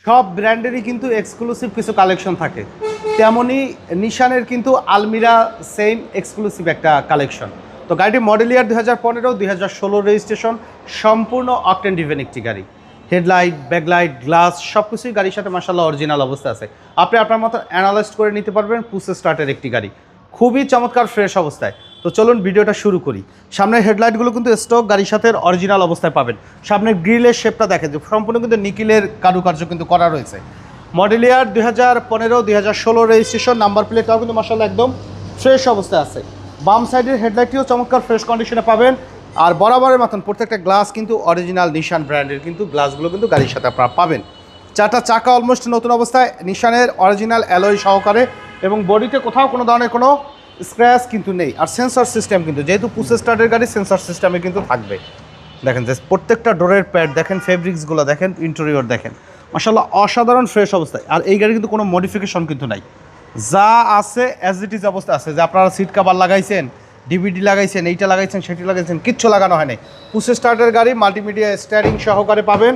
সব ব্র্যান্ডেরই কিন্তু এক্সক্লুসিভ কিছু কালেকশন থাকে, তেমনই নিশানের কিন্তু আলমিরা সেম এক্সক্লুসিভ একটা কালেকশন। তো গাড়িটি মডেল ইয়ার 2015, 2016 রেজিস্ট্রেশন, সম্পূর্ণ অকটেন ড্রিভেন একটি গাড়ি। হেডলাইট, ব্যাকলাইট, গ্লাস সব কিছুই গাড়ির সাথে মাশাআল্লাহ অরিজিনাল অবস্থা আছে। আপনি আপনার মতো অ্যানালাইজ করে নিতে পারবেন। পুশ স্টার্টের একটি গাড়ি, খুবই চমৎকার ফ্রেশ অবস্থায়। তো চলুন ভিডিওটা শুরু করি। সামনের হেডলাইটগুলো কিন্তু স্টক গাড়ির সাথে অরিজিনাল অবস্থায় পাবেন। সামনের গ্রিলের শেপটা দেখেন যে সম্পূর্ণ কিন্তু নিকেলের কারুকার্য কিন্তু করা রয়েছে। মডেল ইয়ার 2015, 2016 রেজিস্ট্রেশন, নাম্বার প্লেটটাও কিন্তু মাশাআল্লাহ একদম ফ্রেশ অবস্থায় আছে। বাম সাইডের হেডলাইটটিও চমৎকার ফ্রেশ কন্ডিশনে পাবেন। আর বরাবরের মতন প্রত্যেকটা গ্লাস কিন্তু অরিজিনাল নিশান ব্র্যান্ডের কিন্তু গ্লাসগুলো কিন্তু গাড়ির সাথে আপনারা পাবেন। চারটা চাকা অলমোস্ট নতুন অবস্থায়, নিশানের অরিজিনাল অ্যালয় সহকারে, এবং বডিতে কোথাও কোনো ধরনের কোনো স্ক্র্যাচ কিন্তু নেই। আর সেন্সর সিস্টেম কিন্তু, যেহেতু পুশ স্টার্টের গাড়ি, সেন্সর সিস্টেমে কিন্তু থাকবে। দেখেন যে প্রত্যেকটা ডোরের প্যাড দেখেন, ফেব্রিক্সগুলো দেখেন, ইন্টেরিয়র দেখেন, মাশাআল্লাহ অসাধারণ ফ্রেশ অবস্থায়। আর এই গাড়ি কিন্তু কোনো মডিফিকেশন কিন্তু নাই, যা আছে অ্যাজ ইট ইজ অবস্থা আছে। যে আপনারা সিট কাভার লাগাইছেন, ডিভিডি লাগাইছেন, এইটা লাগাইছেন, সেটি লাগাইছেন, কিচ্ছু লাগানো হয়নি। পুশ স্টার্টের গাড়ি, মাল্টিমিডিয়া স্টিয়ারিং সহকারে পাবেন,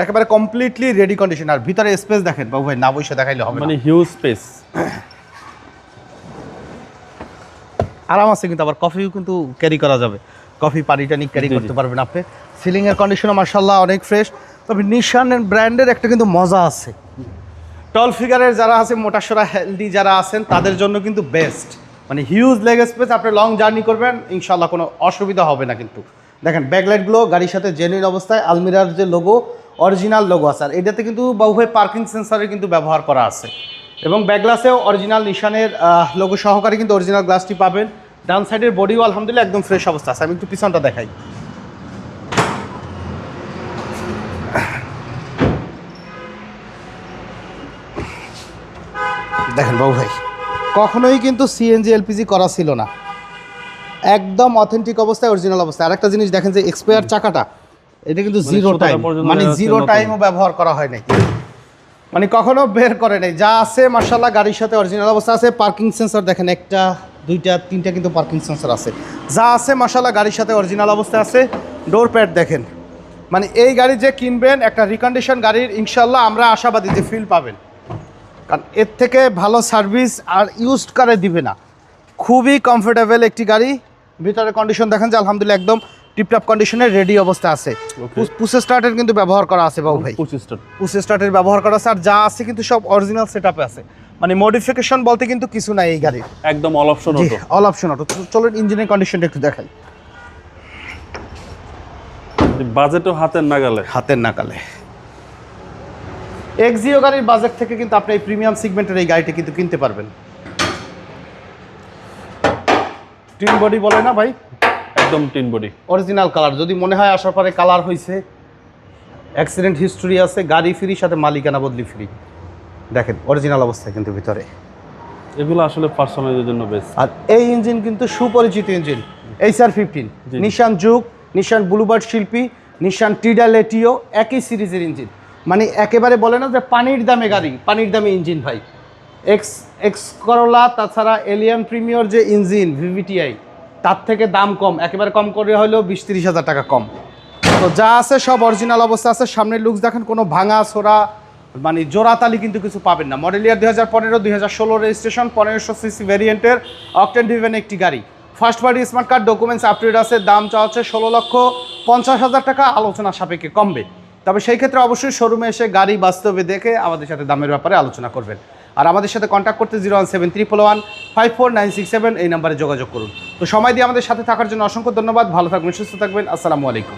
একেবারে কমপ্লিটলি রেডি কন্ডিশন। আর ভিতরে স্পেস দেখেন বাবু ভাই, না বসে দেখাইলে হবে, মানে হিউজ স্পেস, আরাম আছে। কিন্তু আবার কফিও কিন্তু ক্যারি করা যাবে, কফি পানিটা নিয়ে ক্যারি করতে পারবেন আপনি। সিলিংয়ের কন্ডিশনও মাশাআল্লাহ অনেক ফ্রেশ। তবে নিশান ব্র্যান্ডের একটা কিন্তু মজা আছে, টল ফিগারের যারা আছে, মোটাসোরা হেলদি যারা আছেন, তাদের জন্য কিন্তু বেস্ট। মানে হিউজ লেগ স্পেস, আপনি লং জার্নি করবেন ইনশাআল্লাহ কোনো অসুবিধা হবে না। কিন্তু দেখেন ব্যাকলাইটগুলো গাড়ির সাথে জেনুইন অবস্থায়, আলমিরার যে লোগো, অরিজিনাল লোগো আছে। আর এটাতে কিন্তু বাহুভাই পার্কিং সেন্সারের কিন্তু ব্যবহার করা আছে, এবং ব্যাকগ্লাসেও অরিজিনাল নিশানের লোগো সহকারে কিন্তু অরিজিনাল গ্লাসটি পাবেন। ডান সাইডের বডিও আলহামদুলিল্লাহ একদম ফ্রেশ অবস্থা আছে। আমি একটু পিছনটা দেখাই। দেখেন বাবু ভাই, কখনোই কিন্তু সিএনজি এলপিজি করা ছিল না, একদম অথেন্টিক অবস্থায়, অরিজিনাল অবস্থায়। আরেকটা জিনিস দেখেন যে এক্সপায়ার চাকাটা, এটা কিন্তু জিরো টাইম, মানে জিরো টাইমও ব্যবহার করা হয় নাই, মানে কখনো বের করে নাই। যা আছে মাশাআল্লাহ গাড়ির সাথে অরিজিনাল অবস্থা আছে। পার্কিং সেন্সর দেখেন, একটা, দুইটা, তিনটা কিন্তু পার্কিং সেন্সর আছে। যা আছে মাশাআল্লাহ গাড়ির সাথে অরিজিনাল অবস্থায় আছে। ডোর প্যাড দেখেন, মানে এই গাড়ি যে কিনবেন, একটা রিকন্ডিশন গাড়ির ইনশাআল্লাহ আমরা আশাবাদী যে ফিল পাবেন, কারণ এর থেকে ভালো সার্ভিস আর ইউজড কারে দিবে না। খুবই কমফোর্টেবল একটি গাড়ি। ভিতরে কন্ডিশন দেখেন যে আলহামদুলিল্লাহ একদম টিপটপ কন্ডিশনে রেডি অবস্থা আছে। পুশ স্টার্টের কিন্তু ব্যবহার করা আছে বাবু ভাই, পুশ স্টার্টের ব্যবহার করা আছে। আর যা আছে কিন্তু সব অরিজিনাল সেটআপে আছে, মানে মডিফিকেশন বলতে কিন্তু কিছু নাই এই গাড়ির, একদম all option auto, all option auto. চলুন ইঞ্জিনের কন্ডিশনটা একটু দেখাই। বাজেটও হাতের নাগালে, হাতের নাগালে। এক্সিও গাড়ির বাজেট থেকে কিন্তু আপনি এই প্রিমিয়াম সেগমেন্টের এই গাড়িটি কিন্তু কিনতে পারবেন। টিন বডি বলে না ভাই, একদম টিন বডি, অরিজিনাল কালার। যদি মনে হয় আসার পরে কালার হয়েছে, অ্যাক্সিডেন্ট হিস্ট্রি আছে, গাড়ি ফ্রি, সাথে মালিকানা বদলি ফ্রি। দেখেন অরিজিনাল অবস্থায় কিন্তু ভিতরে, এগুলো আসলে পার্সোনালদের জন্য বেস্ট। আর এই ইঞ্জিন কিন্তু সুপরিচিত ইঞ্জিন, HR-15, নিশান জুক, নিশান ব্লুবার্ড শিল্পী, নিশান টিডাল এটিও, একই সিরিজের ইঞ্জিন। মানে একেবারে বলে না যে পানির দামে গাড়ি, পানির দামে ইঞ্জিন ভাই। এক্স করোলা, তাছাড়া এলিয়ান প্রিমিয়র যে ইঞ্জিন VVTi, তার থেকে দাম কম, একেবারে কম করে হলেও 20-30 হাজার টাকা কম। তো যা আছে সব অরিজিনাল অবস্থা আছে। সামনের লুকস দেখেন, কোনো ভাঙা ছোড়া মানে জোড়াতালি কিন্তু কিছু পাবেন না। মডেল ইয়ার 2015, 2016 রেজিস্ট্রেশন, 1500 সিসি ভ্যারিয়েন্টের অকটেন ড্রিভেন একটি গাড়ি। First party smart card, documents update আছে। দাম চাওয়া হচ্ছে 16,50,000 টাকা, আলোচনা সাপেক্ষে কমবে। তবে সেই ক্ষেত্রে অবশ্যই শোরুমে এসে গাড়ি বাস্তবে দেখে আমাদের সাথে দামের ব্যাপারে আলোচনা করবেন। আর আমাদের সাথে কন্ট্যাক্ট করতে 01731154967 এই নাম্বারে যোগাযোগ করুন। তো সময় দিয়ে আমাদের সাথে থাকার জন্য অসংখ্য ধন্যবাদ। ভালো থাকবেন, সুস্থ থাকবেন। আসসালামু আলাইকুম।